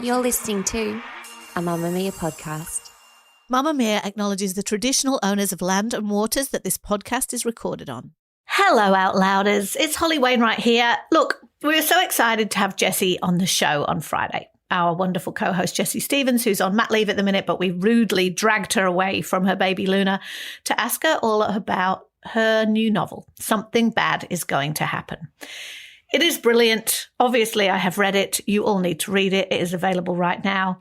You're listening to a Mamamia podcast. Mamamia acknowledges the traditional owners of land and waters that this podcast is recorded on. Hello, Out Louders. It's Holly Wainwright here. Look, we were so excited to have Jessie on the show on Friday. Our wonderful co-host Jessie Stevens, who's on mat leave at the minute, but we rudely dragged her away from her baby Luna to ask her all about her new novel, Something Bad is Going to Happen. It is brilliant. Obviously, I have read it. You all need to read it. It is available right now.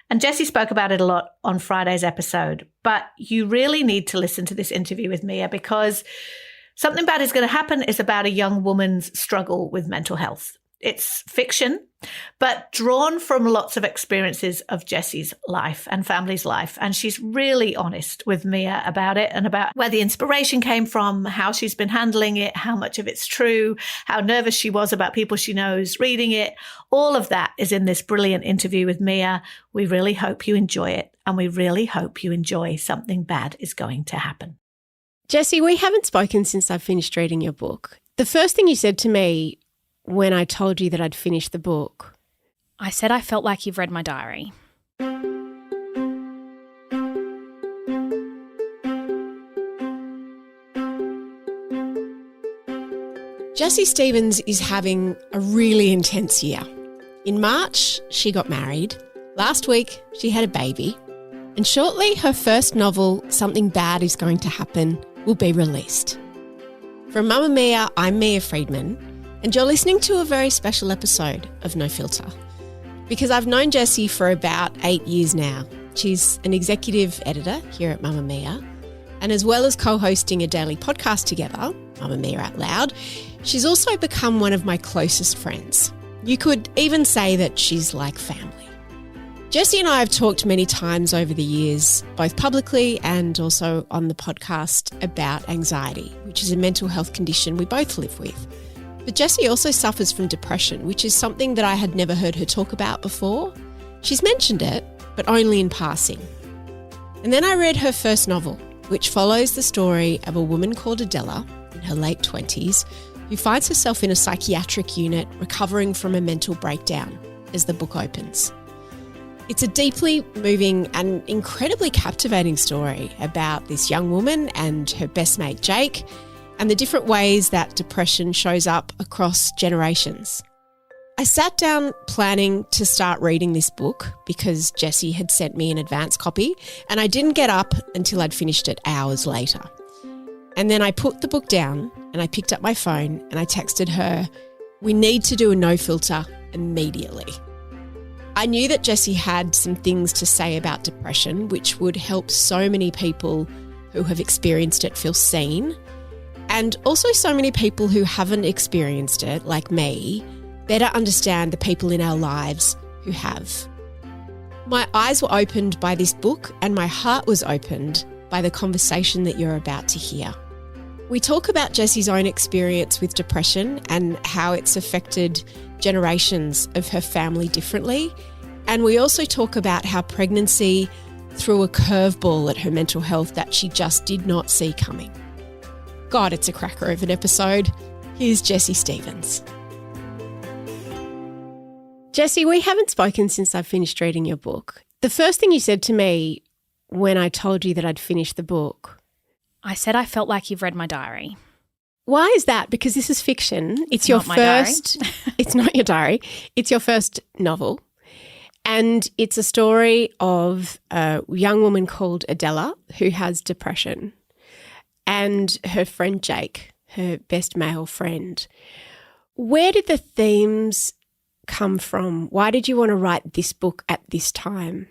And Jessie spoke about it a lot on Friday's episode. But you really need to listen to this interview with Mia, because Something Bad is Going to Happen is about a young woman's struggle with mental health. It's fiction, but drawn from lots of experiences of Jessie's life and family's life. And she's really honest with Mia about it and about where the inspiration came from, how she's been handling it, how much of it's true, how nervous she was about people she knows reading it. All of that is in this brilliant interview with Mia. We really hope you enjoy it. And we really hope you enjoy Something Bad is Going to Happen. Jessie, we haven't spoken since I finished reading your book. The first thing you said to me when I told you that I'd finished the book, I said I felt like you've read my diary. Jessie Stevens is having a really intense year. In March, she got married. Last week, she had a baby. And shortly, her first novel, Something Bad is Going to Happen, will be released. From Mamamia, I'm Mia Friedman, and you're listening to a very special episode of No Filter. Because I've known Jessie for about 8 years now. She's an executive editor here at Mamamia, and as well as co-hosting a daily podcast together, Mamamia Out Loud, she's also become one of my closest friends. You could even say that she's like family. Jessie and I have talked many times over the years, both publicly and also on the podcast, about anxiety, which is a mental health condition we both live with. But Jessie also suffers from depression, which is something that I had never heard her talk about before. She's mentioned it, but only in passing. And then I read her first novel, which follows the story of a woman called Adella in her late 20s, who finds herself in a psychiatric unit recovering from a mental breakdown as the book opens. It's a deeply moving and incredibly captivating story about this young woman and her best mate Jake, and the different ways that depression shows up across generations. I sat down planning to start reading this book because Jessie had sent me an advance copy, and I didn't get up until I'd finished it hours later. And then I put the book down and I picked up my phone and I texted her, "We need to do a no filter immediately." I knew that Jessie had some things to say about depression, which would help so many people who have experienced it feel seen, and also so many people who haven't experienced it, like me, better understand the people in our lives who have. My eyes were opened by this book and my heart was opened by the conversation that you're about to hear. We talk about Jessie's own experience with depression and how it's affected generations of her family differently. And we also talk about how pregnancy threw a curveball at her mental health that she just did not see coming. God, it's a cracker of an episode. Here's Jessie Stevens. Jessie, we haven't spoken since I finished reading your book. The first thing you said to me when I told you that I'd finished the book, I said I felt like you've read my diary. Why is that? Because this is fiction. It's your not my first. diary. It's not your diary. It's your first novel. And it's a story of a young woman called Adella who has depression, and her friend Jake, her best male friend. Where did the themes come from? Why did you want to write this book at this time?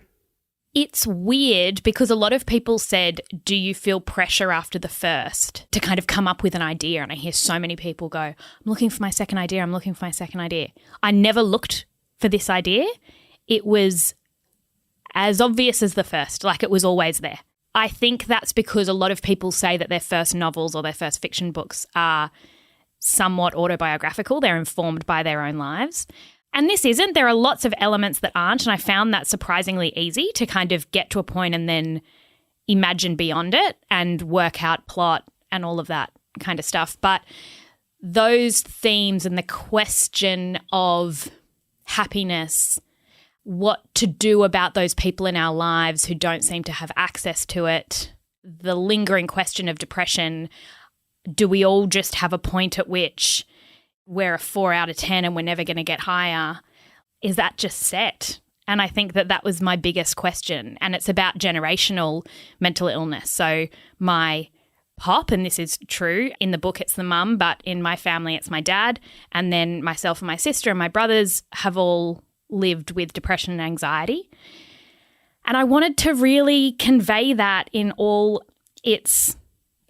It's weird because a lot of people said, do you feel pressure after the first to kind of come up with an idea? And I hear so many people go, I'm looking for my second idea. I'm looking for my second idea. I never looked for this idea. It was as obvious as the first, like it was always there. I think that's because a lot of people say that their first novels or their first fiction books are somewhat autobiographical. They're informed by their own lives. And this isn't. There are lots of elements that aren't, and I found that surprisingly easy to kind of get to a point and then imagine beyond it and work out plot and all of that kind of stuff. But those themes and the question of happiness, what to do about those people in our lives who don't seem to have access to it. The lingering question of depression, do we all just have a point at which we're a 4 out of 10 and we're never going to get higher? Is that just set? And I think that was my biggest question. And it's about generational mental illness. So my pop, and this is true, in the book it's the mum, but in my family it's my dad. And then myself and my sister and my brothers have all lived with depression and anxiety. And I wanted to really convey that in all its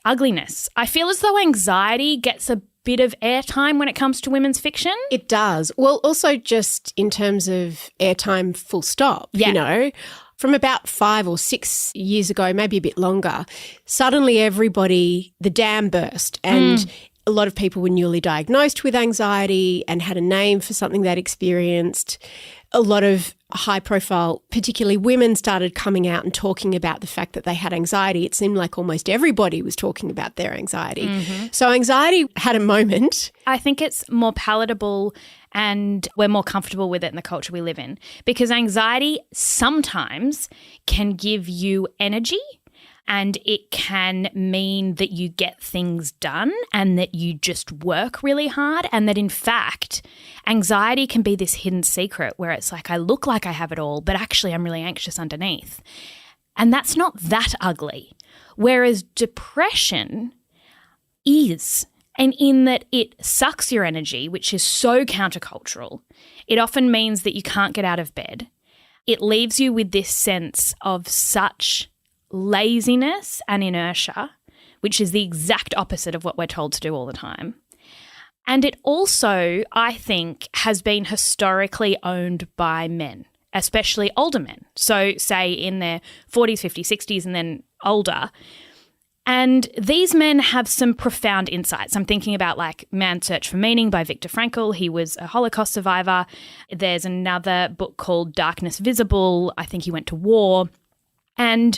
ugliness. I feel as though anxiety gets a bit of airtime when it comes to women's fiction. It does. Well, also just in terms of airtime full stop, you know, from about 5 or 6 years ago, maybe a bit longer, suddenly everybody, the dam burst and a lot of people were newly diagnosed with anxiety and had a name for something they'd experienced. A lot of high-profile, particularly women, started coming out and talking about the fact that they had anxiety. It seemed like almost everybody was talking about their anxiety. So anxiety had a moment. I think it's more palatable and we're more comfortable with it in the culture we live in, because anxiety sometimes can give you energy. And it can mean that you get things done and that you just work really hard, and that in fact, anxiety can be this hidden secret where it's like, I look like I have it all, but actually I'm really anxious underneath. And that's not that ugly. Whereas depression is, and in that it sucks your energy, which is so countercultural. It often means that you can't get out of bed. It leaves you with this sense of such laziness and inertia, which is the exact opposite of what we're told to do all the time. And it also, I think, has been historically owned by men, especially older men. So say in their 40s, 50s, 60s and then older. And these men have some profound insights. I'm thinking about like Man's Search for Meaning by Viktor Frankl. He was a Holocaust survivor. There's another book called Darkness Visible. I think he went to war. And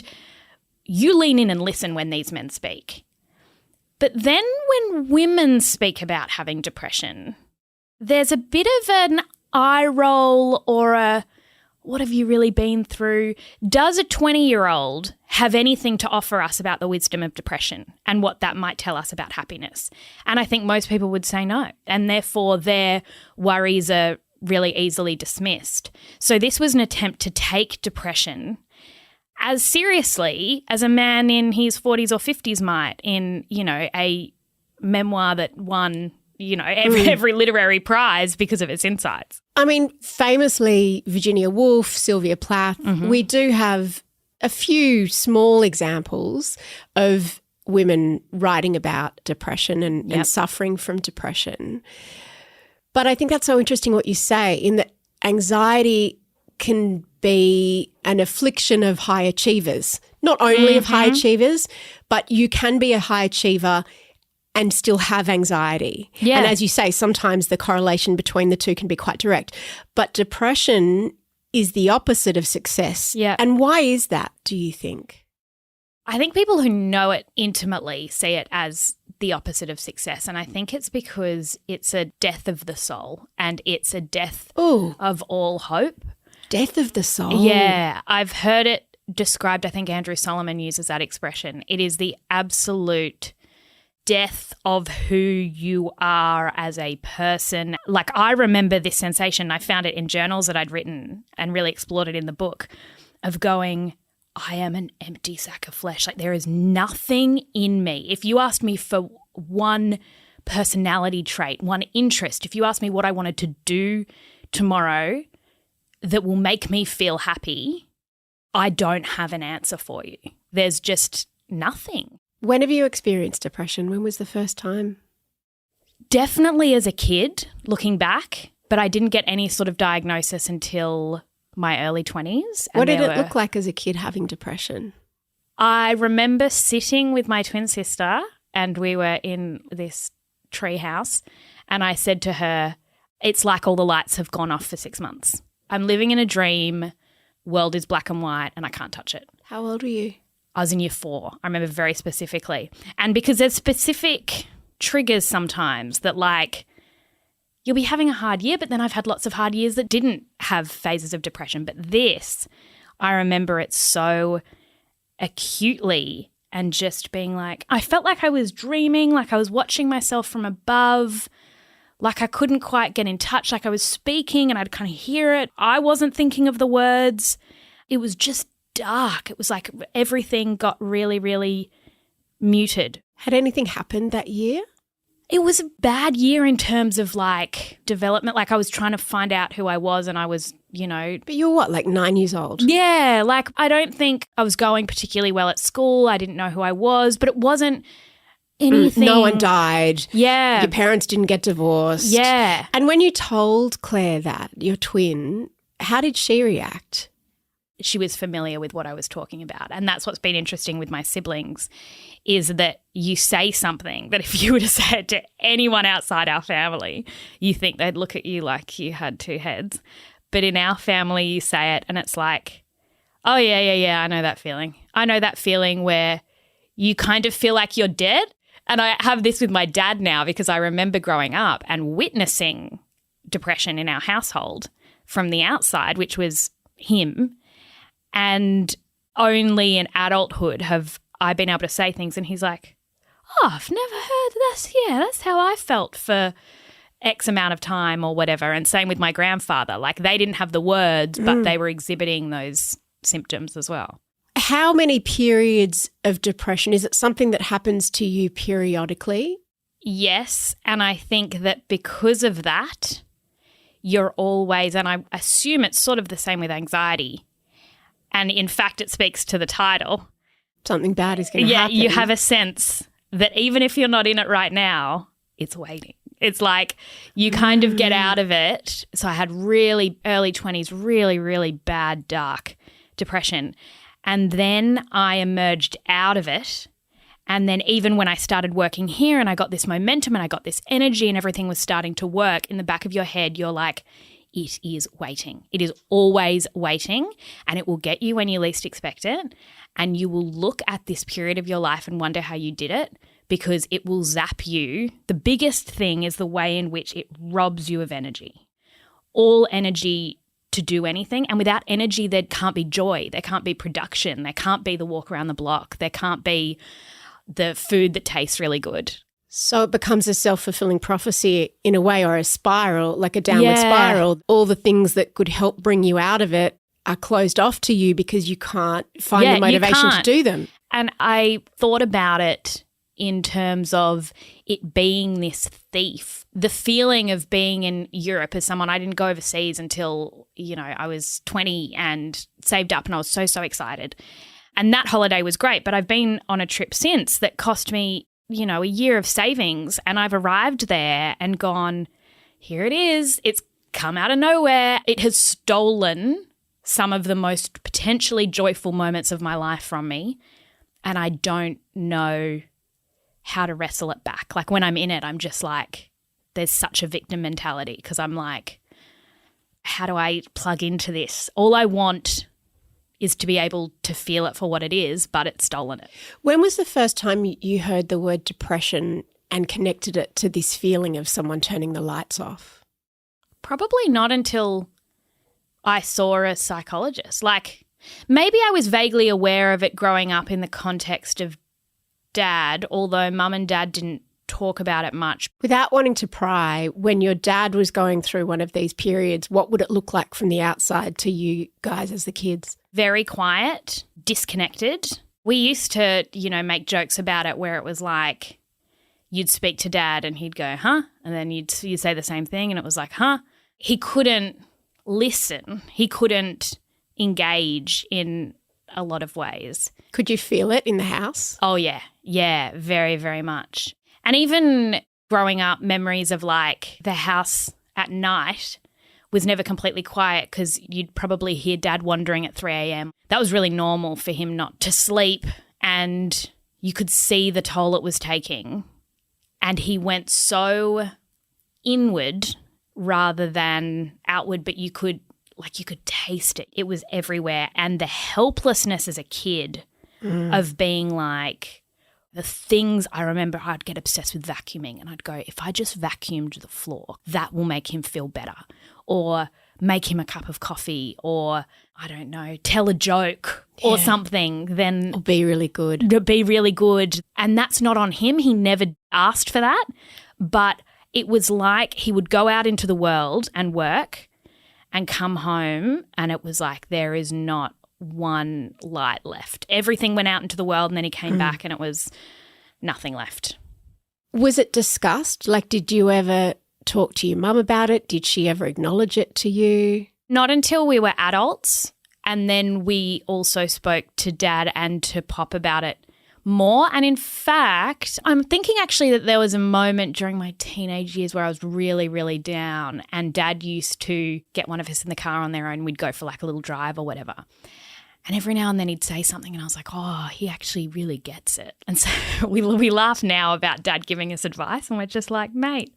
you lean in and listen when these men speak. But then when women speak about having depression, there's a bit of an eye roll or a, what have you really been through? Does a 20-year-old have anything to offer us about the wisdom of depression and what that might tell us about happiness? And I think most people would say no. And therefore their worries are really easily dismissed. So this was an attempt to take depression as seriously as a man in his 40s or 50s might in, you know, a memoir that won, you know, every literary prize because of its insights. I mean, famously, Virginia Woolf, Sylvia Plath, we do have a few small examples of women writing about depression and suffering from depression. But I think that's so interesting what you say, in that anxiety can be an affliction of high achievers, not only of high achievers, but you can be a high achiever and still have anxiety. Yeah. And as you say, sometimes the correlation between the two can be quite direct. But depression is the opposite of success. Yeah. And why is that, do you think? I think people who know it intimately see it as the opposite of success. And I think it's because it's a death of the soul and it's a death of all hope. Death of the soul. Yeah, I've heard it described, I think Andrew Solomon uses that expression. It is the absolute death of who you are as a person. Like, I remember this sensation, I found it in journals that I'd written and really explored it in the book, of going, I am an empty sack of flesh. Like, there is nothing in me. If you asked me for one personality trait, one interest, if you asked me what I wanted to do tomorrow that will make me feel happy, I don't have an answer for you. There's just nothing. When have you experienced depression? When was the first time? Definitely as a kid, looking back, but I didn't get any sort of diagnosis until my early 20s. What did it look like as a kid having depression? I remember sitting with my twin sister and we were in this tree house and I said to her, it's like all the lights have gone off for 6 months. I'm living in a dream, world is black and white and I can't touch it. How old were you? I was in year 4. I remember very specifically. And because there's specific triggers sometimes that, like, you'll be having a hard year, but then I've had lots of hard years that didn't have phases of depression. But this, I remember it so acutely and just being like, I felt like I was dreaming, like I was watching myself from above, like I couldn't quite get in touch, like I was speaking and I'd kind of hear it. I wasn't thinking of the words. It was just dark. It was like everything got really, really muted. Had anything happened that year? It was a bad year in terms of like development. Like I was trying to find out who I was and I was, you know. But you were what, like 9 years old? Yeah. Like I don't think I was going particularly well at school. I didn't know who I was, but it wasn't anything. No one died. Yeah. Your parents didn't get divorced. Yeah. And when you told Claire that, your twin, how did she react? She was familiar with what I was talking about. And that's what's been interesting with my siblings is that you say something that if you were to say it to anyone outside our family, you think they'd look at you like you had two heads. But in our family, you say it and it's like, oh, yeah, I know that feeling. I know that feeling where you kind of feel like you're dead. And I have this with my dad now because I remember growing up and witnessing depression in our household from the outside, which was him. And only in adulthood have I been able to say things. And he's like, oh, I've never heard this. Yeah, that's how I felt for X amount of time or whatever. And same with my grandfather. Like they didn't have the words, but they were exhibiting those symptoms as well. How many periods of depression? Is it something that happens to you periodically? Yes. And I think that because of that, you're always, and I assume it's sort of the same with anxiety. And in fact, it speaks to the title. Something bad is going to happen. Yeah, you have a sense that even if you're not in it right now, it's waiting. It's like you kind of get out of it. So I had really early 20s, really, really bad, dark depression. And then I emerged out of it. And then even when I started working here and I got this momentum and I got this energy and everything was starting to work, in the back of your head, you're like, it is waiting. It is always waiting and it will get you when you least expect it. And you will look at this period of your life and wonder how you did it because it will zap you. The biggest thing is the way in which it robs you of energy. All energy to do anything. And without energy, there can't be joy. There can't be production. There can't be the walk around the block. There can't be the food that tastes really good. So it becomes a self-fulfilling prophecy in a way, or a spiral, like a downward spiral. All the things that could help bring you out of it are closed off to you because you can't find the motivation to do them. And I thought about it in terms of it being this thief. The feeling of being in Europe as someone, I didn't go overseas until, you know, I was 20 and saved up and I was so excited. And that holiday was great, but I've been on a trip since that cost me, you know, a year of savings, and I've arrived there and gone, here it is. It's come out of nowhere. It has stolen some of the most potentially joyful moments of my life from me, and I don't know how to wrestle it back. Like when I'm in it, I'm just like, there's such a victim mentality because I'm like, how do I plug into this? All I want is to be able to feel it for what it is, but it's stolen it. When was the first time you heard the word depression and connected it to this feeling of someone turning the lights off? Probably not until I saw a psychologist. Like maybe I was vaguely aware of it growing up in the context of dad, although mum and dad didn't talk about it much. Without wanting to pry, when your dad was going through one of these periods, what would it look like from the outside to you guys as the kids? Very quiet, disconnected. We used to, you know, make jokes about it where it was like you'd speak to dad and he'd go, huh? And then you'd say the same thing and it was like, huh? He couldn't listen. He couldn't engage in a lot of ways. Could you feel it in the house? Oh, yeah. Yeah, very, very much. And even growing up, memories of like the house at night was never completely quiet because you'd probably hear dad wandering at 3 a.m. That was really normal for him not to sleep, and you could see the toll it was taking. And he went so inward rather than outward, but you could taste it. It was everywhere. And the helplessness as a kid of being like, The things I remember, I'd get obsessed with vacuuming and I'd go, if I just vacuumed the floor, that will make him feel better. Or make him a cup of coffee, or I don't know, tell a joke or something, then Or be really good. Be really good. And that's not on him. He never asked for that. But it was like he would go out into the world and work and come home, and it was like there is not one light left. Everything went out into the world, and then he came back and it was nothing left. Was it discussed? Like, did you ever talk to your mum about it? Did she ever acknowledge it to you? Not until we were adults, and then we also spoke to Dad and to Pop about it more. And in fact, I'm thinking actually that there was a moment during my teenage years where I was really, really down, and Dad used to get one of us in the car on their own. We'd go for like a little drive or whatever. And every now and then he'd say something and I was like, oh, he actually really gets it. And so we laugh now about Dad giving us advice, and we're just like, mate,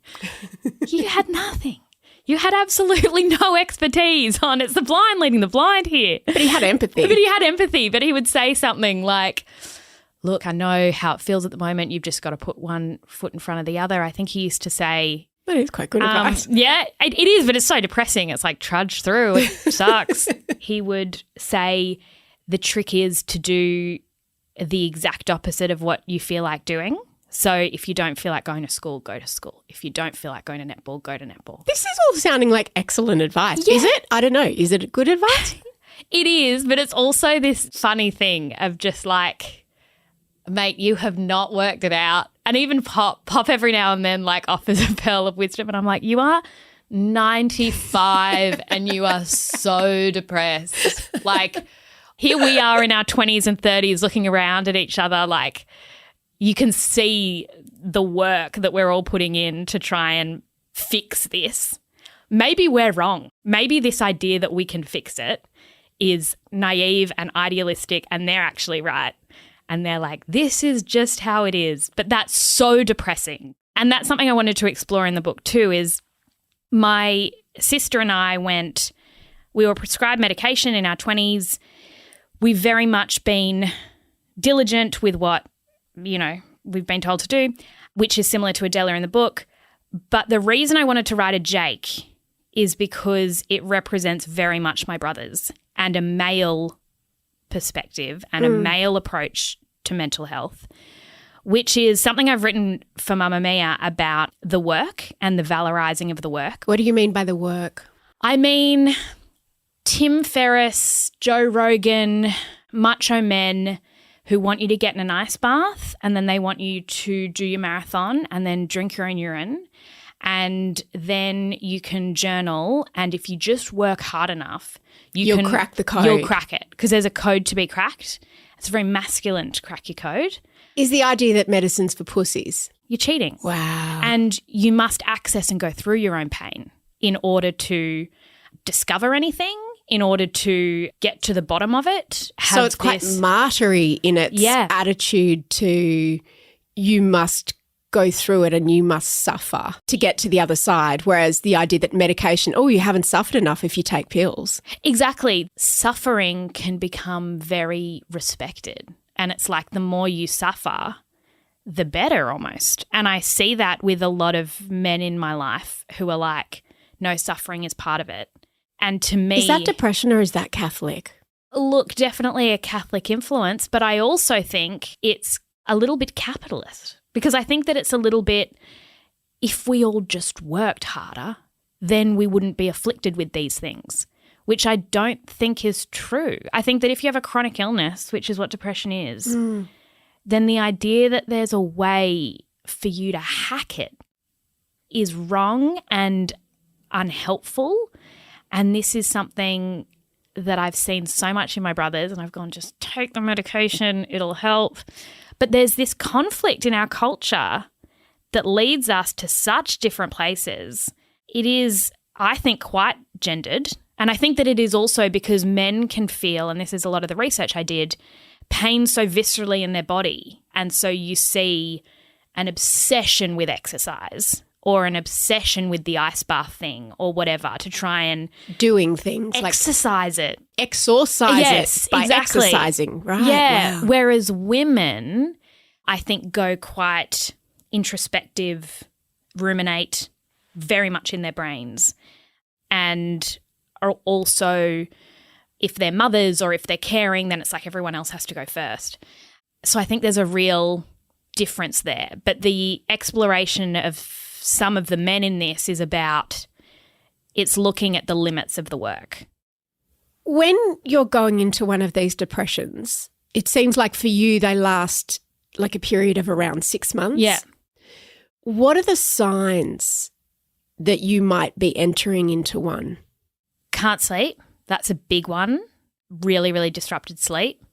you had nothing. You had absolutely no expertise on it's the blind leading the blind here. But he had empathy. But he would say something like, look, I know how it feels at the moment. You've just got to put one foot in front of the other. I think he used to say, that is quite good advice. Yeah, it is, but it's so depressing. It's like trudge through. It sucks. He would say the trick is to do the exact opposite of what you feel like doing. So if you don't feel like going to school, go to school. If you don't feel like going to netball, go to netball. This is all sounding like excellent advice. Yeah. Is it? I don't know. Is it good advice? It is, but it's also this funny thing of just like, mate, you have not worked it out. And even Pop every now and then like offers a pearl of wisdom, and I'm like, you are 95 and you are so depressed. Like, here we are in our 20s and 30s looking around at each other like you can see the work that we're all putting in to try and fix this. Maybe we're wrong. Maybe this idea that we can fix it is naive and idealistic, and they're actually right. And they're like, this is just how it is. But that's so depressing. And that's something I wanted to explore in the book too, is my sister and I we were prescribed medication in our 20s. We've very much been diligent with what, we've been told to do, which is similar to Adella in the book. But the reason I wanted to write a Jake is because it represents very much my brothers and a male perspective and a male approach to mental health, which is something I've written for Mamamia about the work and the valorizing of the work. What do you mean by the work? I mean Tim Ferriss, Joe Rogan, macho men who want you to get in an ice bath and then they want you to do your marathon and then drink your own urine, and then you can journal, and if you just work hard enough, you'll crack the code. You'll crack it because there's a code to be cracked. It's very masculine to crack your code. Is the idea that medicine's for pussies? You're cheating. Wow. And you must access and go through your own pain in order to discover anything, in order to get to the bottom of it. So it's quite martyry in its attitude to you must go through it and you must suffer to get to the other side, whereas the idea that medication, you haven't suffered enough if you take pills. Exactly. Suffering can become very respected, and it's like the more you suffer, the better almost. And I see that with a lot of men in my life who are like, no, suffering is part of it. And to me— Is that depression or is that Catholic? Look, definitely a Catholic influence, but I also think it's a little bit capitalist, because I think that it's a little bit, if we all just worked harder, then we wouldn't be afflicted with these things, which I don't think is true. I think that if you have a chronic illness, which is what depression is, then the idea that there's a way for you to hack it is wrong and unhelpful. And this is something that I've seen so much in my brothers, and I've gone, just take the medication, it'll help. But there's this conflict in our culture that leads us to such different places. It is, I think, quite gendered. And I think that it is also because men can feel, and this is a lot of the research I did, pain so viscerally in their body. And so you see an obsession with exercise or an obsession with the ice bath thing or whatever to try and doing things exercise it. Exorcise it by exercising, right? Yeah. Wow. Whereas women, I think go quite introspective, ruminate very much in their brains, and are also, if they're mothers or if they're caring, then it's like everyone else has to go first. So I think there's a real difference there. But the exploration of some of the men in this is about, it's looking at the limits of the work. When you're going into one of these depressions, it seems like for you they last like a period of around 6 months. Yeah. What are the signs that you might be entering into one? Can't sleep. That's a big one. Really, really disrupted sleep.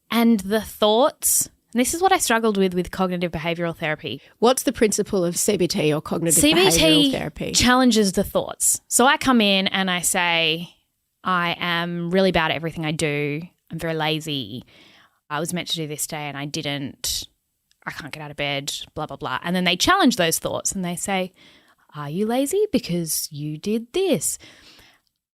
And the thoughts, and this is what I struggled with cognitive behavioural therapy. What's the principle of CBT or cognitive behavioural therapy? Challenges the thoughts. So I come in and I say, I am really bad at everything I do. I'm very lazy. I was meant to do this day and I didn't. I can't get out of bed, blah, blah, blah. And then they challenge those thoughts and they say, are you lazy because you did this?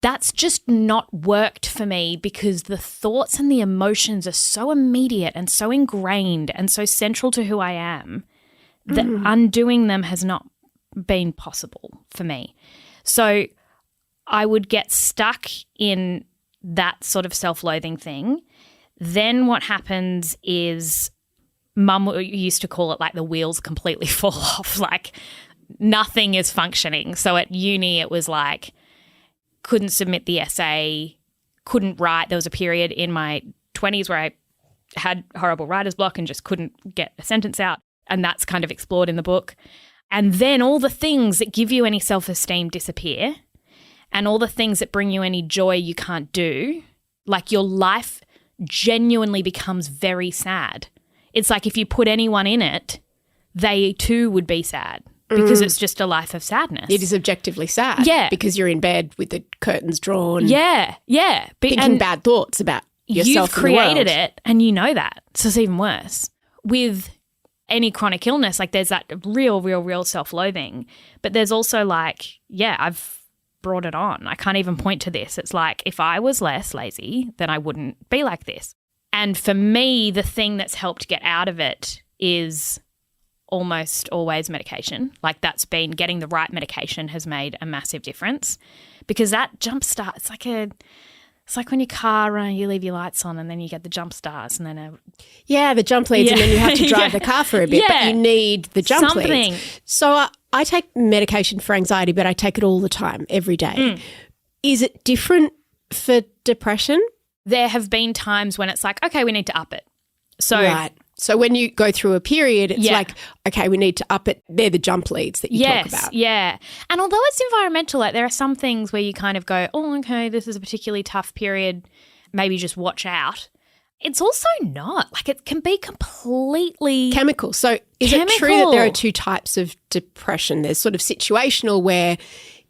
That's just not worked for me because the thoughts and the emotions are so immediate and so ingrained and so central to who I am that undoing them has not been possible for me. So I would get stuck in that sort of self-loathing thing. Then what happens is Mum used to call it like the wheels completely fall off, like nothing is functioning. So at uni it was like couldn't submit the essay, couldn't write. There was a period in my 20s where I had horrible writer's block and just couldn't get a sentence out, and that's kind of explored in the book. And then all the things that give you any self-esteem disappear, and all the things that bring you any joy you can't do. Like your life genuinely becomes very sad. It's like if you put anyone in it, they too would be sad. Because it's just a life of sadness. It is objectively sad. Yeah. Because you're in bed with the curtains drawn. Yeah, yeah. Thinking bad thoughts about yourself. You've created it and you know that. So it's even worse. With any chronic illness, like there's that real self-loathing. But there's also like, yeah, I've brought it on. I can't even point to this. It's like if I was less lazy, then I wouldn't be like this. And for me, the thing that's helped get out of it is almost always medication. Like that's been getting the right medication has made a massive difference because that jump start, it's like when your car, you leave your lights on and then you get the jump starts and then the jump leads and then you have to drive the car for a bit, but you need the jump leads. So I take medication for anxiety, but I take it all the time, every day. Is it different for depression? There have been times when it's like, okay, we need to up it. So right. So when you go through a period, it's like, okay, we need to up it. They're the jump leads that you talk about. Yeah. And although it's environmental, like there are some things where you kind of go, oh, okay, this is a particularly tough period. Maybe just watch out. It's also not. Like it can be completely chemical. So is it true that there are two types of depression? There's sort of situational where,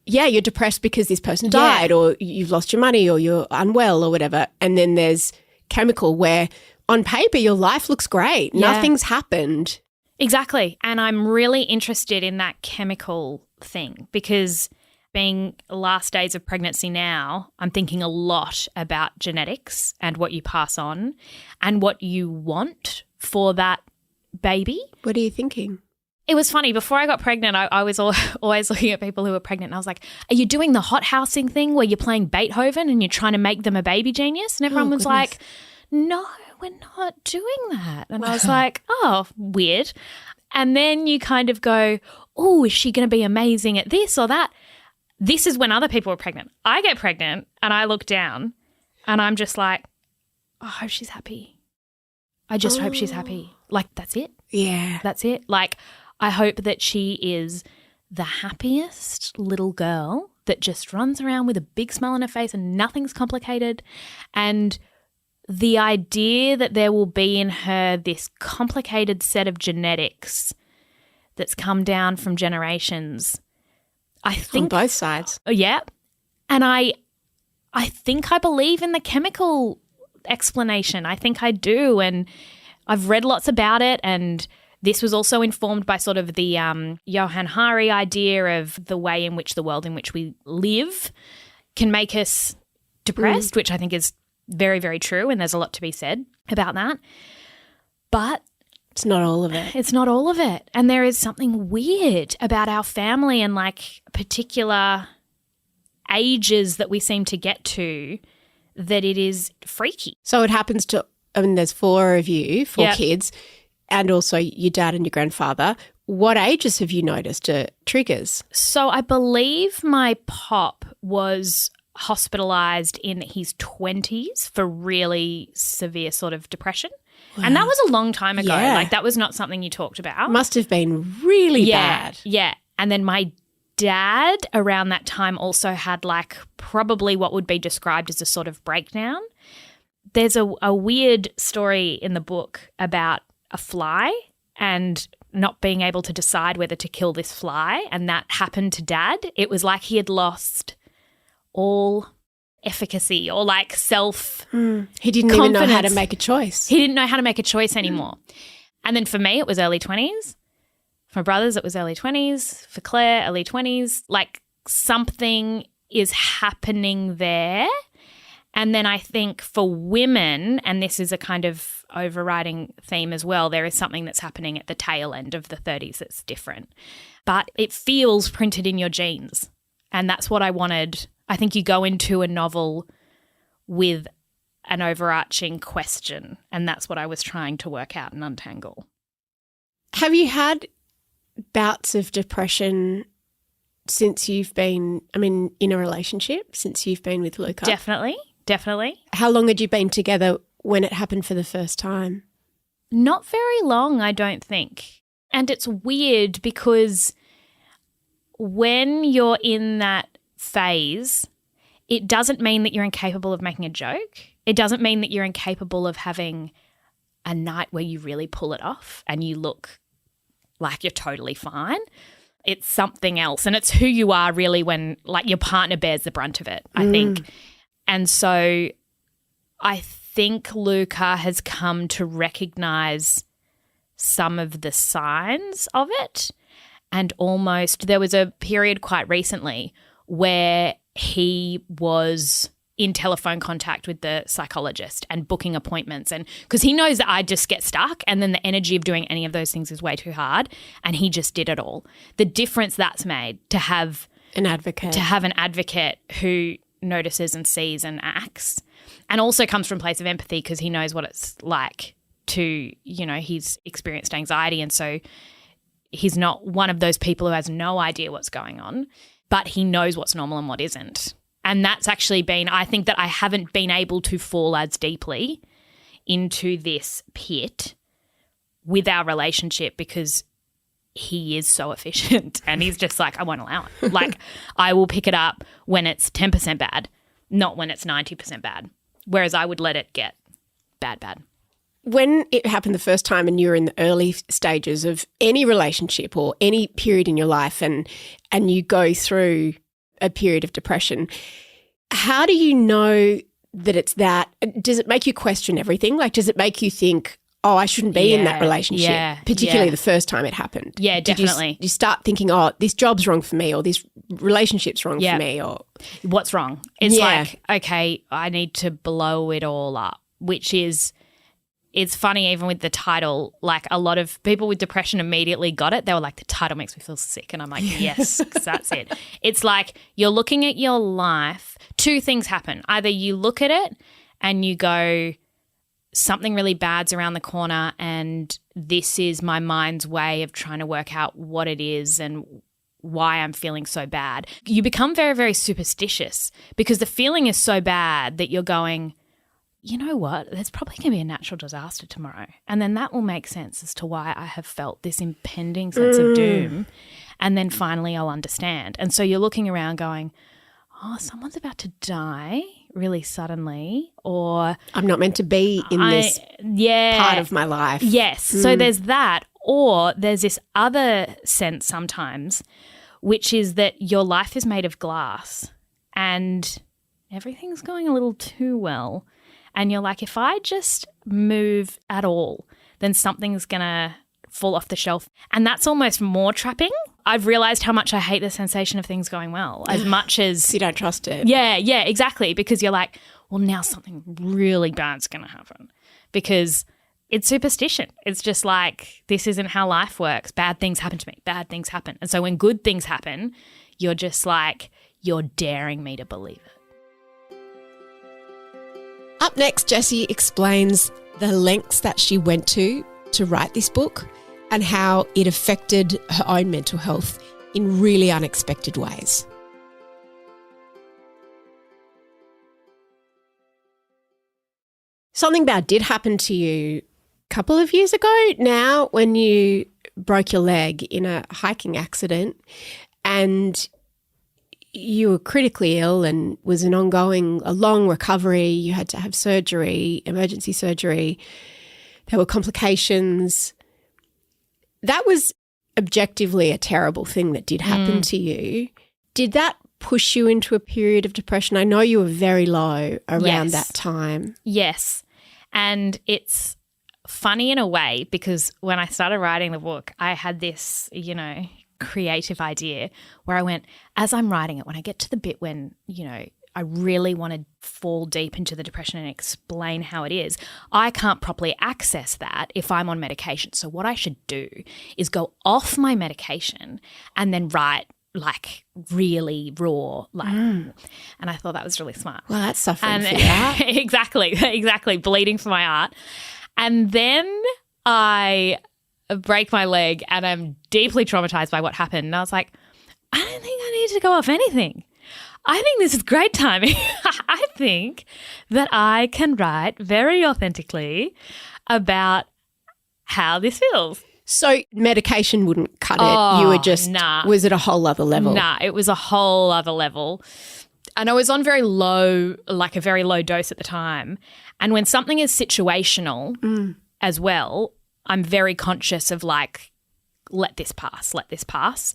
you're depressed because this person died or you've lost your money or you're unwell or whatever. And then there's chemical where on paper, your life looks great. Yeah. Nothing's happened. Exactly. And I'm really interested in that chemical thing because being last days of pregnancy now, I'm thinking a lot about genetics and what you pass on and what you want for that baby. What are you thinking? It was funny. Before I got pregnant, I was always looking at people who were pregnant and I was like, are you doing the hot housing thing where you're playing Beethoven and you're trying to make them a baby genius? And everyone was like, no. We're not doing that. And I was like, oh, weird. And then you kind of go, oh, is she going to be amazing at this or that? This is when other people are pregnant. I get pregnant and I look down and I'm just like, oh, I hope she's happy. I just hope she's happy. Like, that's it. Yeah. That's it. Like, I hope that she is the happiest little girl that just runs around with a big smile on her face and nothing's complicated. And the idea that there will be in her this complicated set of genetics that's come down from generations, I think. On both sides. Yeah. And I think I believe in the chemical explanation. I think I do. And I've read lots about it. And this was also informed by sort of the Johann Hari idea of the way in which the world in which we live can make us depressed, which I think is very, very true, and there's a lot to be said about that. But It's not all of it. It's not all of it. And there is something weird about our family and like particular ages that we seem to get to that it is freaky. So it happens to, I mean, there's 4 of you, 4 Yep. kids, and also your dad and your grandfather. What ages have you noticed triggers? So I believe my pop was hospitalised in his 20s for really severe sort of depression. Wow. And that was a long time ago. Yeah. Like that was not something you talked about. Must have been really bad. Yeah. And then my dad around that time also had like probably what would be described as a sort of breakdown. There's a weird story in the book about a fly and not being able to decide whether to kill this fly, and that happened to Dad. It was like he had lost all efficacy or like self He didn't even know how to make a choice. He didn't know how to make a choice anymore. And then for me, it was early 20s. For my brothers, it was early 20s. For Claire, early 20s. Like something is happening there. And then I think for women, and this is a kind of overriding theme as well, there is something that's happening at the tail end of the 30s that's different. But it feels printed in your genes. And that's what I wanted. I think you go into a novel with an overarching question, and that's what I was trying to work out and untangle. Have you had bouts of depression since you've been, in a relationship, since you've been with Luca? Definitely. How long had you been together when it happened for the first time? Not very long, I don't think. And it's weird because when you're in that phase, it doesn't mean that you're incapable of making a joke. It doesn't mean that you're incapable of having a night where you really pull it off and you look like you're totally fine. It's something else. And it's who you are really when like your partner bears the brunt of it, I think. And so I think Luca has come to recognise some of the signs of it. And almost there was a period quite recently where he was in telephone contact with the psychologist and booking appointments, and because he knows that I just get stuck and then the energy of doing any of those things is way too hard, and he just did it all. The difference that's made to have an advocate who notices and sees and acts, and also comes from a place of empathy because he knows what it's like to, he's experienced anxiety, and so he's not one of those people who has no idea what's going on, but he knows what's normal and what isn't. And that's actually been, I think that I haven't been able to fall as deeply into this pit with our relationship because he is so efficient and he's just like, I won't allow it. Like I will pick it up when it's 10% bad, not when it's 90% bad. Whereas I would let it get bad. When it happened the first time and you're in the early stages of any relationship or any period in your life and you go through a period of depression, how do you know that it's that? Does it make you question everything? Like, does it make you think, oh, I shouldn't be in that relationship, particularly the first time it happened? Yeah, definitely. You start thinking, oh, this job's wrong for me or this relationship's wrong for me or what's wrong? It's like, okay, I need to blow it all up, which is – it's funny even with the title, like a lot of people with depression immediately got it. They were like, the title makes me feel sick. And I'm like, yes, 'cause that's it. It's like you're looking at your life. 2 things happen. Either you look at it and you go, something really bad's around the corner and this is my mind's way of trying to work out what it is and why I'm feeling so bad. You become very, very superstitious because the feeling is so bad that you're going, you know what, there's probably going to be a natural disaster tomorrow. And then that will make sense as to why I have felt this impending sense of doom. And then finally I'll understand. And so you're looking around going, oh, someone's about to die really suddenly, or I'm not meant to be in this part of my life. Yes. So there's that. Or there's this other sense sometimes, which is that your life is made of glass and everything's going a little too well. And you're like, if I just move at all, then something's going to fall off the shelf. And that's almost more trapping. I've realised how much I hate the sensation of things going well as much as... You don't trust it. Yeah, exactly. Because you're like, well, now something really bad's going to happen because it's superstition. It's just like, this isn't how life works. Bad things happen to me. Bad things happen. And so when good things happen, you're just like, you're daring me to believe it. Up next, Jessie explains the lengths that she went to write this book and how it affected her own mental health in really unexpected ways. Something bad did happen to you a couple of years ago now when you broke your leg in a hiking accident and you were critically ill and was a long recovery. You had to have surgery, emergency surgery. There were complications. That was objectively a terrible thing that did happen to you. Did that push you into a period of depression? I know you were very low around that time. Yes. And it's funny in a way because when I started writing the book, I had this, creative idea where I went, as I'm writing it, when I get to the bit when, I really want to fall deep into the depression and explain how it is, I can't properly access that if I'm on medication. So what I should do is go off my medication and then write like really raw, and I thought that was really smart. Well, that's suffering for that. Exactly, bleeding for my art. And then I break my leg and I'm deeply traumatized by what happened. And I was like, I don't think I need to go off anything. I think this is great timing. I think that I can write very authentically about how this feels. So medication wouldn't cut it. You were just, was it a whole other level? Nah, it was a whole other level. And I was on very low, like a very low dose at the time. And when something is situational as well, I'm very conscious of like, let this pass.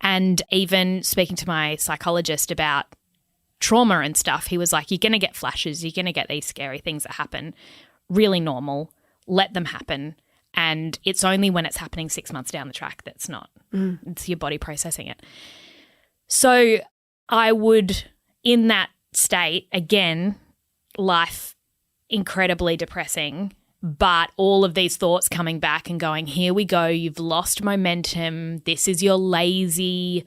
And even speaking to my psychologist about trauma and stuff, he was like, you're going to get flashes. You're going to get these scary things that happen. Really normal. Let them happen. And it's only when it's happening 6 months down the track that's not. It's your body processing it. So I would, in that state, again, life incredibly depressing, but all of these thoughts coming back and going, here we go, you've lost momentum. This is your lazy,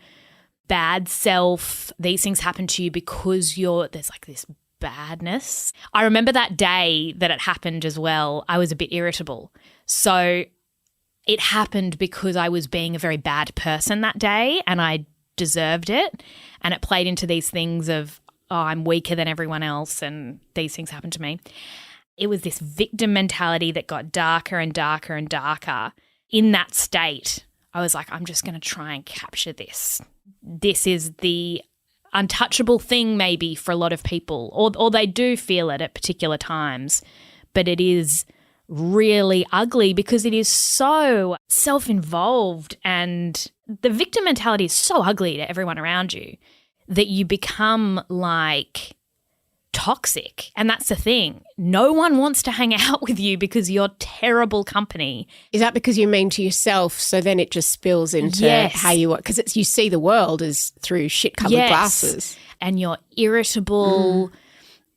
bad self. These things happen to you because there's like this badness. I remember that day that it happened as well, I was a bit irritable. So it happened because I was being a very bad person that day and I deserved it. And it played into these things of, I'm weaker than everyone else and these things happen to me. It was this victim mentality that got darker and darker and darker. In that state, I was like, I'm just going to try and capture this. This is the untouchable thing maybe for a lot of people, or they do feel it at particular times, but it is really ugly because it is so self-involved and the victim mentality is so ugly to everyone around you that you become like toxic. And that's the thing. No one wants to hang out with you because you're terrible company. Is that because you're mean to yourself? So then it just spills into how you are, because you see the world as through shit-covered glasses. And you're irritable.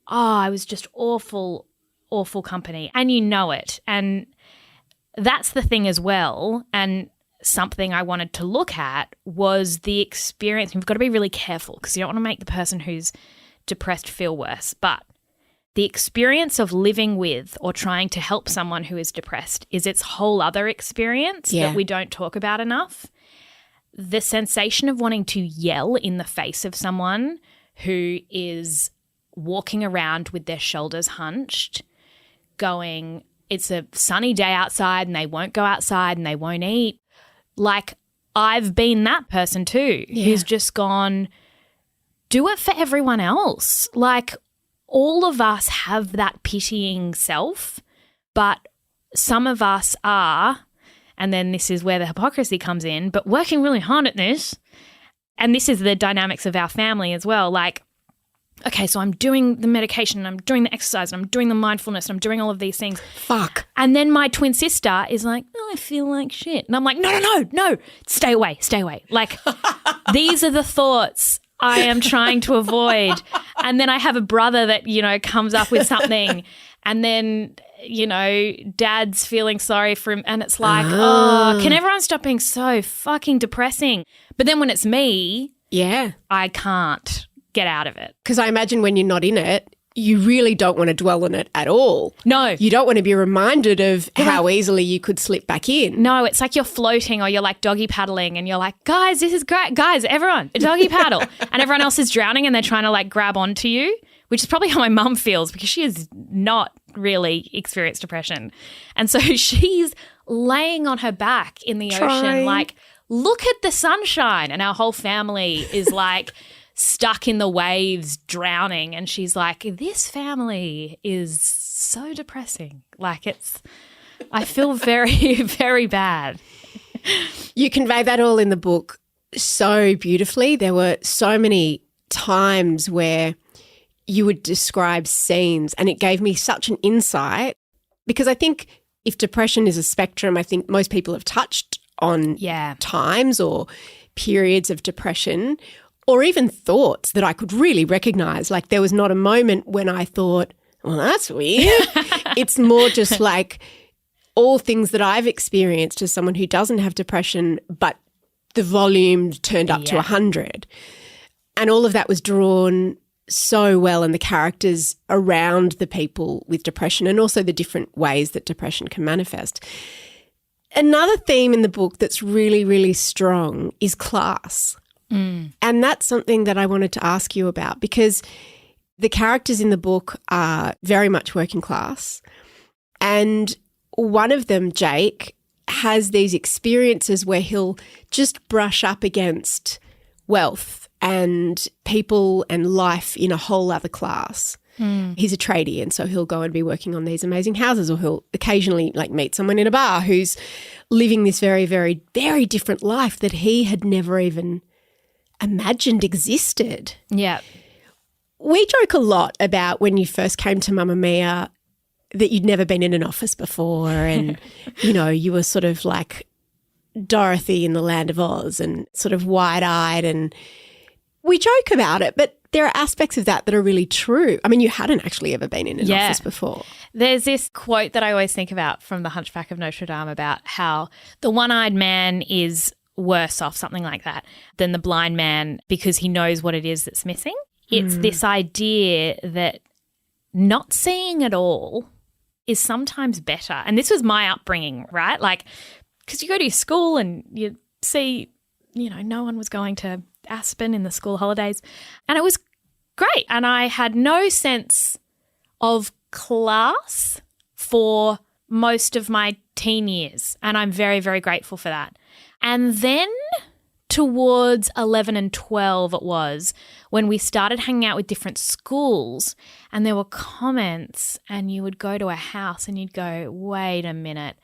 I was just awful company. And you know it. And that's the thing as well. And something I wanted to look at was the experience. You've got to be really careful because you don't want to make the person who's depressed feel worse, but the experience of living with or trying to help someone who is depressed is its whole other experience that we don't talk about enough. The sensation of wanting to yell in the face of someone who is walking around with their shoulders hunched, going, it's a sunny day outside and they won't go outside and they won't eat. Like, I've been that person too, who's just gone, do it for everyone else. Like, all of us have that pitying self, but some of us are, and then this is where the hypocrisy comes in, but working really hard at this. And this is the dynamics of our family as well. Like, okay, so I'm doing the medication and I'm doing the exercise and I'm doing the mindfulness and I'm doing all of these things. Fuck. And then my twin sister is like, I feel like shit. And I'm like, no, stay away. Like, these are the thoughts I am trying to avoid. And then I have a brother that, comes up with something and then dad's feeling sorry for him. And it's like, oh, can everyone stop being so fucking depressing? But then when it's me, I can't get out of it. Because I imagine when you're not in it, you really don't want to dwell on it at all. No. You don't want to be reminded of how easily you could slip back in. No, it's like you're floating or you're like doggy paddling and you're like, guys, this is great. Guys, everyone, doggy paddle. And everyone else is drowning and they're trying to like grab onto you, which is probably how my mum feels because she has not really experienced depression. And so she's laying on her back in the ocean like, look at the sunshine. And our whole family is like stuck in the waves drowning, and she's like, this family is so depressing. Like I feel very, very bad. You convey that all in the book so beautifully. There were so many times where you would describe scenes and it gave me such an insight because I think if depression is a spectrum, I think most people have touched on times or periods of depression or even thoughts that I could really recognise. Like there was not a moment when I thought, well, that's weird. It's more just like all things that I've experienced as someone who doesn't have depression, but the volume turned up to 100. And all of that was drawn so well, and the characters around the people with depression and also the different ways that depression can manifest. Another theme in the book that's really, really strong is class. And that's something that I wanted to ask you about because the characters in the book are very much working class. And one of them, Jake, has these experiences where he'll just brush up against wealth and people and life in a whole other class. He's a tradie, and so he'll go and be working on these amazing houses, or he'll occasionally like meet someone in a bar who's living this very, very, very different life that he had never even imagined existed. Yeah. We joke a lot about when you first came to Mamamia that you'd never been in an office before and, you were sort of like Dorothy in the Land of Oz and sort of wide-eyed, and we joke about it, but there are aspects of that are really true. I mean, you hadn't actually ever been in an office before. There's this quote that I always think about from The Hunchback of Notre Dame about how the one-eyed man is worse off, something like that, than the blind man because he knows what it is that's missing. It's this idea that not seeing at all is sometimes better. And this was my upbringing, right? Like, because you go to your school and you see, no one was going to Aspen in the school holidays, and it was great. And I had no sense of class for most of my teen years, and I'm very, very grateful for that. And then towards 11 and 12 it was when we started hanging out with different schools, and there were comments, and you would go to a house and you'd go, wait a minute.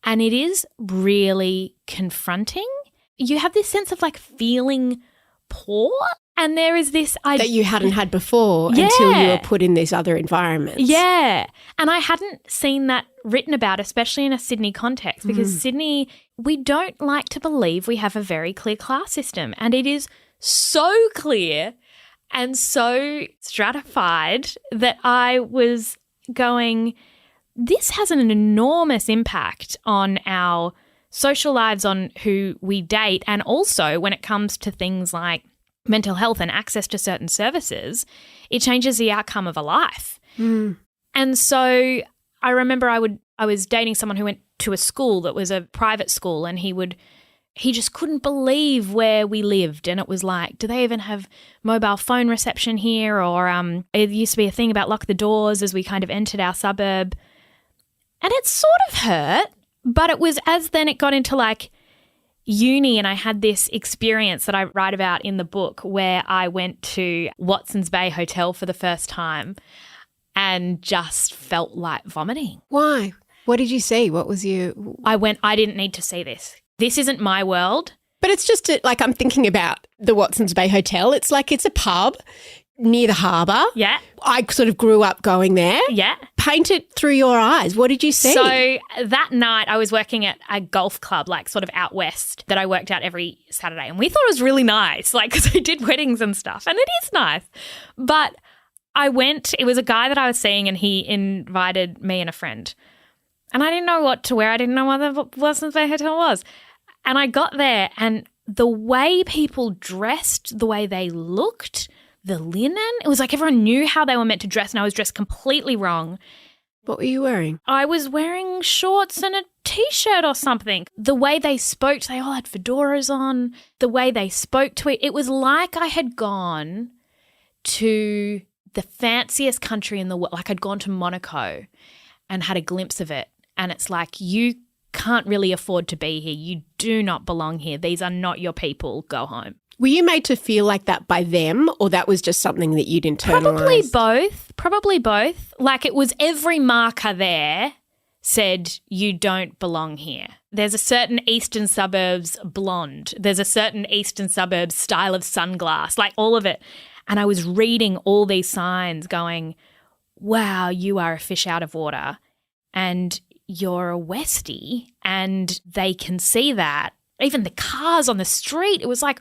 And it is really confronting. You have this sense of like feeling poor, and there is this that you hadn't had before until you were put in these other environments. Yeah. And I hadn't seen that written about, especially in a Sydney context, because Sydney, we don't like to believe we have a very clear class system, and it is so clear and so stratified that I was going, this has an enormous impact on our social lives, on who we date, and also when it comes to things like mental health and access to certain services, it changes the outcome of a life. And so I remember I was dating someone who went to a school that was a private school, and he just couldn't believe where we lived. And it was like, do they even have mobile phone reception here? Or it used to be a thing about lock the doors as we kind of entered our suburb. And it sort of hurt. But it was as then it got into like uni, and I had this experience that I write about in the book where I went to Watson's Bay Hotel for the first time and just felt like vomiting. Why? What did you see? What was you? I didn't need to see this. This isn't my world. But it's just like I'm thinking about the Watson's Bay Hotel. It's like it's a pub near the harbour. Yeah. I sort of grew up going there. Yeah. Paint it through your eyes. What did you see? So that night I was working at a golf club, like sort of out west, that I worked out every Saturday. And we thought it was really nice, like because I did weddings and stuff. And it is nice. But I went, it was a guy that I was seeing and he invited me and a friend. And I didn't know what to wear. I didn't know what the Watsons Bay Hotel was. And I got there and the way people dressed, the way they looked, the linen, it was like everyone knew how they were meant to dress and I was dressed completely wrong. What were you wearing? I was wearing shorts and a T-shirt or something. The way they spoke, they all had fedoras on. The way they spoke to it, it was like I had gone to the fanciest country in the world. Like I'd gone to Monaco and had a glimpse of it. And it's like, you can't really afford to be here. You do not belong here. These are not your people. Go home. Were you made to feel like that by them, or that was just something that you'd internalised? Probably both. Like it was every marker there said you don't belong here. There's a certain eastern suburbs blonde. There's a certain eastern suburbs style of sunglass, like all of it. And I was reading all these signs going, wow, you are a fish out of water and you're a Westie, and they can see that. Even the cars on the street, it was like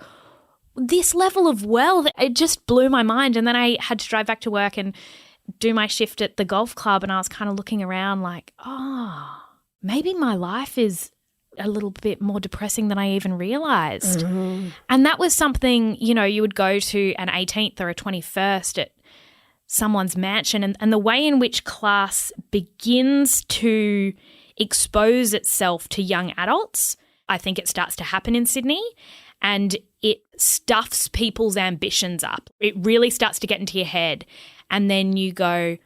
this level of wealth. It just blew my mind. And then I had to drive back to work and do my shift at the golf club, and I was kind of looking around like, oh, maybe my life is a little bit more depressing than I even realised. Mm-hmm. And that was something, you know, you would go to an 18th or a 21st at someone's mansion, and the way in which class begins to expose itself to young adults, I think it starts to happen in Sydney, and it stuffs people's ambitions up. It really starts to get into your head, and then you go,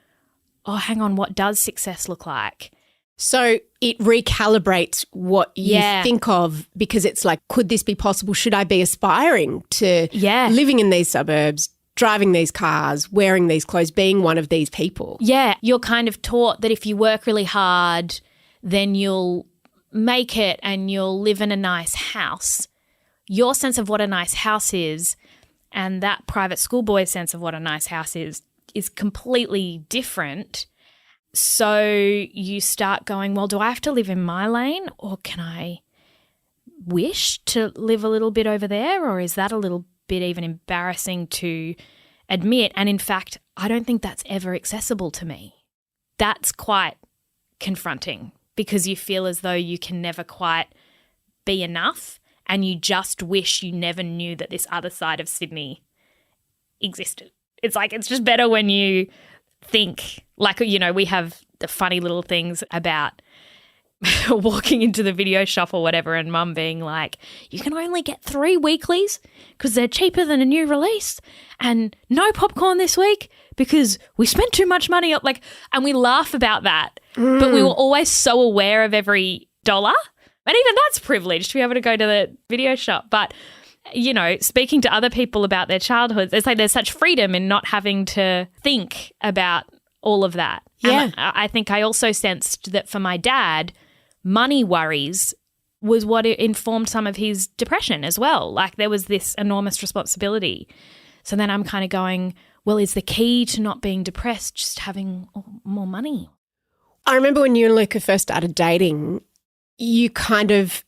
oh, hang on, what does success look like? So it recalibrates what you think of, because it's like, could this be possible? Should I be aspiring to living in these suburbs, driving these cars, wearing these clothes, being one of these people? Yeah, you're kind of taught that if you work really hard, then you'll make it and you'll live in a nice house. Your sense of what a nice house is and that private schoolboy's sense of what a nice house is completely different. So you start going, well, do I have to live in my lane, or can I wish to live a little bit over there, or is that a little bit even embarrassing to admit? And in fact, I don't think that's ever accessible to me. That's quite confronting, because you feel as though you can never quite be enough, and you just wish you never knew that this other side of Sydney existed. It's like, it's just better when you think, like, you know, we have the funny little things about walking into the video shop or whatever, and mum being like, you can only get 3 weeklies because they're cheaper than a new release, and no popcorn this week because we spent too much money. Like, and we laugh about that, but we were always so aware of every dollar. And even that's privileged to be able to go to the video shop. But, you know, speaking to other people about their childhoods, it's like there's such freedom in not having to think about all of that. Yeah. And I think I also sensed that for my dad, money worries was what informed some of his depression as well. Like, there was this enormous responsibility. So then I'm kind of going, well, is the key to not being depressed just having more money? I remember when you and Luca first started dating, you kind of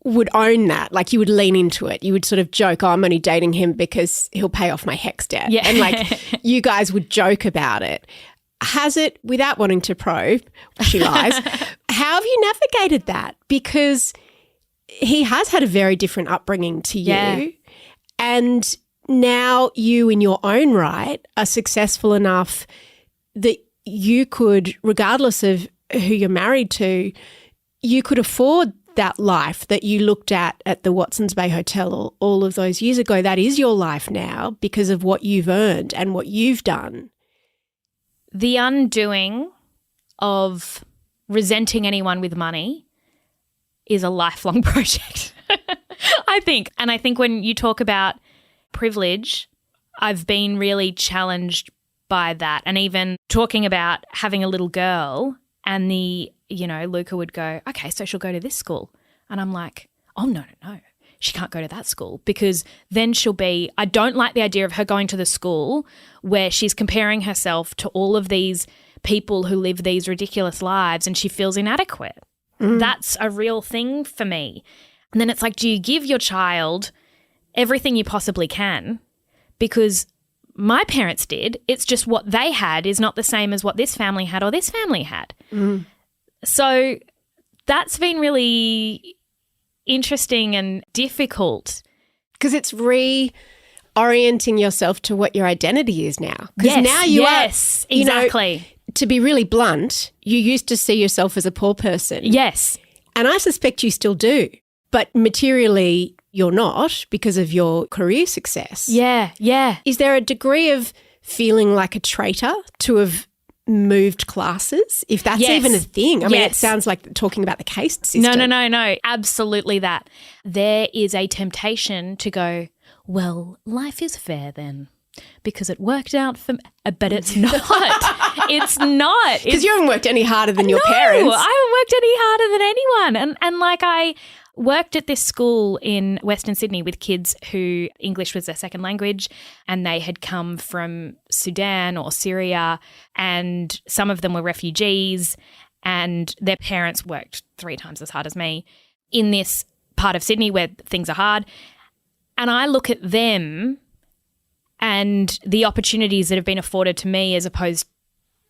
would own that. Like, you would lean into it. You would sort of joke, oh, I'm only dating him because he'll pay off my HECS debt. Yeah. And like, you guys would joke about it. Has it, without wanting to probe, she lies, how have you navigated that? Because he has had a very different upbringing to you. Yeah. And now you, in your own right, are successful enough that you could, regardless of who you're married to, you could afford that life that you looked at the Watsons Bay Hotel all of those years ago. That is your life now because of what you've earned and what you've done. The undoing of resenting anyone with money is a lifelong project, I think. And I think when you talk about privilege, I've been really challenged by that. And even talking about having a little girl, and Luca would go, okay, so she'll go to this school. And I'm like, oh, no. She can't go to that school, because then I don't like the idea of her going to the school where she's comparing herself to all of these people who live these ridiculous lives and she feels inadequate. That's a real thing for me. And then it's like, do you give your child everything you possibly can? Because my parents did. It's just what they had is not the same as what this family had or this family had. Mm. So that's been really interesting and difficult. Because it's reorienting yourself to what your identity is now. Because now you are, exactly. To be really blunt, you used to see yourself as a poor person. Yes. And I suspect you still do. But materially, you're not because of your career success. Yeah, yeah. Is there a degree of feeling like a traitor to have moved classes, if that's even a thing? I mean, it sounds like talking about the caste system. No. Absolutely that. There is a temptation to go, well, life is fair then because it worked out for me. But it's not. It's not. Because you haven't worked any harder than your parents. No, I haven't worked any harder than anyone. And like I worked at this school in Western Sydney with kids who English was their second language and they had come from Sudan or Syria and some of them were refugees and their parents worked 3 times as hard as me in this part of Sydney where things are hard. And I look at them and the opportunities that have been afforded to me as opposed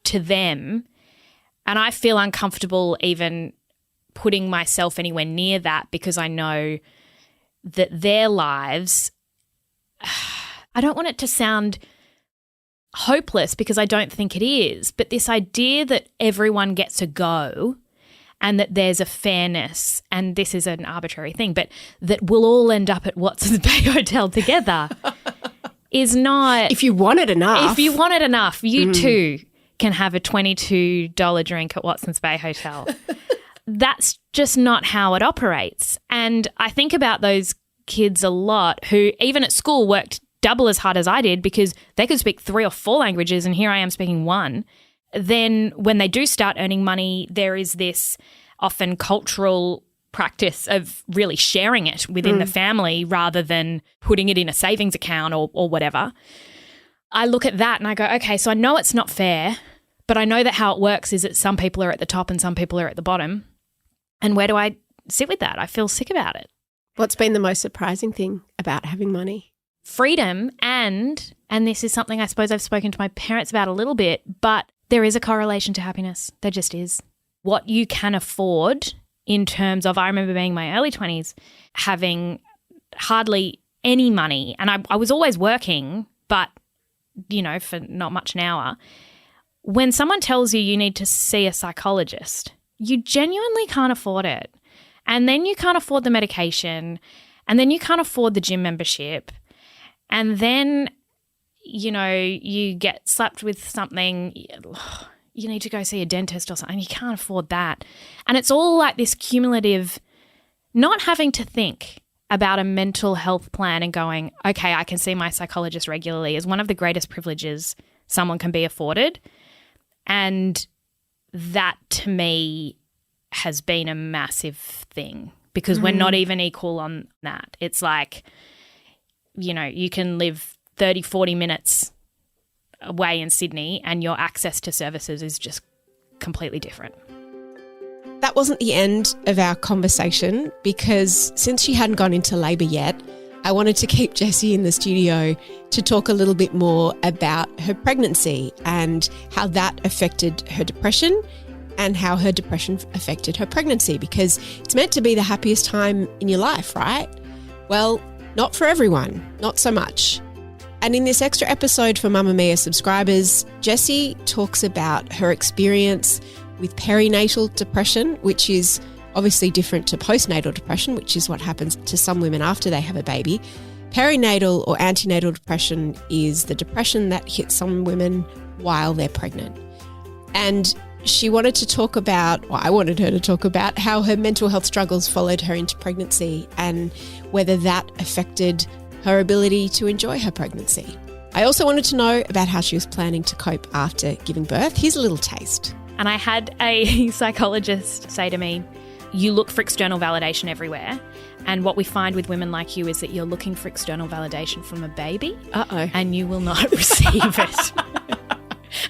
to them, and I feel uncomfortable even putting myself anywhere near that because I know that their lives, I don't want it to sound hopeless because I don't think it is, but this idea that everyone gets a go and that there's a fairness, and this is an arbitrary thing, but that we'll all end up at Watson's Bay Hotel together is not... If you want it enough. If you want it enough, you too can have a $22 drink at Watson's Bay Hotel. That's just not how it operates. And I think about those kids a lot who even at school worked double as hard as I did because they could speak 3 or 4 languages and here I am speaking 1. Then when they do start earning money, there is this often cultural practice of really sharing it within the family rather than putting it in a savings account or whatever. I look at that and I go, okay, so I know it's not fair, but I know that how it works is that some people are at the top and some people are at the bottom. And where do I sit with that? I feel sick about it. What's been the most surprising thing about having money? Freedom and this is something I suppose I've spoken to my parents about a little bit, but there is a correlation to happiness. There just is. What you can afford in terms of, I remember being in my early 20s, having hardly any money. And I was always working, but, you know, for not much an hour. When someone tells you you need to see a psychologist, you genuinely can't afford it. And then you can't afford the medication. And then you can't afford the gym membership. And then, you know, you get slapped with something, you need to go see a dentist or something. You can't afford that. And it's all like this cumulative, not having to think about a mental health plan and going, okay, I can see my psychologist regularly is one of the greatest privileges someone can be afforded. And that to me has been a massive thing because we're not even equal on that. It's like, you know, you can live 30, 40 minutes away in Sydney and your access to services is just completely different. That wasn't the end of our conversation because since she hadn't gone into labour yet, I wanted to keep Jessie in the studio to talk a little bit more about her pregnancy and how that affected her depression and how her depression affected her pregnancy, because it's meant to be the happiest time in your life, right? Well, not for everyone, not so much. And in this extra episode for Mamamia subscribers, Jessie talks about her experience with perinatal depression, which is obviously different to postnatal depression, which is what happens to some women after they have a baby. Perinatal or antenatal depression is the depression that hits some women while they're pregnant. And she wanted to talk about, well, I wanted her to talk about how her mental health struggles followed her into pregnancy and whether that affected her ability to enjoy her pregnancy. I also wanted to know about how she was planning to cope after giving birth. Here's a little taste. And I had a psychologist say to me, you look for external validation everywhere. And what we find with women like you is that you're looking for external validation from a baby. Uh-oh. And you will not receive it.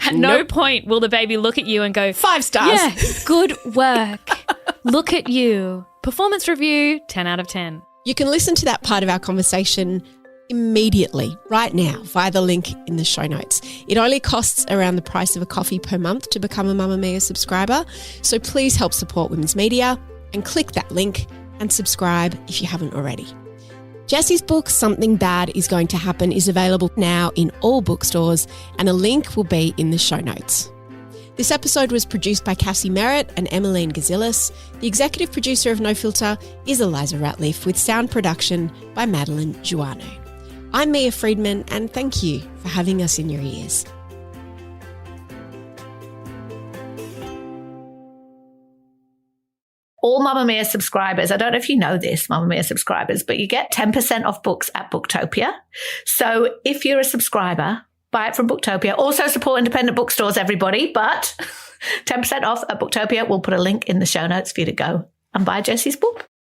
At no point will the baby look at you and go, 5 stars. Yeah, good work. Look at you. Performance review, 10 out of 10. You can listen to that part of our conversation immediately, right now, via the link in the show notes. It only costs around the price of a coffee per month to become a Mamamia subscriber, so please help support women's media and click that link and subscribe if you haven't already. Jessie's book, Something Bad Is Going to Happen, is available now in all bookstores, and a link will be in the show notes. This episode was produced by Cassie Merritt and Emmeline Gazilis. The executive producer of No Filter is Eliza Ratliff, with sound production by Madeline Joannou. I'm Mia Friedman, and thank you for having us in your ears. All Mamamia subscribers, I don't know if you know this, Mamamia subscribers, but you get 10% off books at Booktopia. So if you're a subscriber, buy it from Booktopia. Also support independent bookstores, everybody, but 10% off at Booktopia. We'll put a link in the show notes for you to go and buy Jessie's book.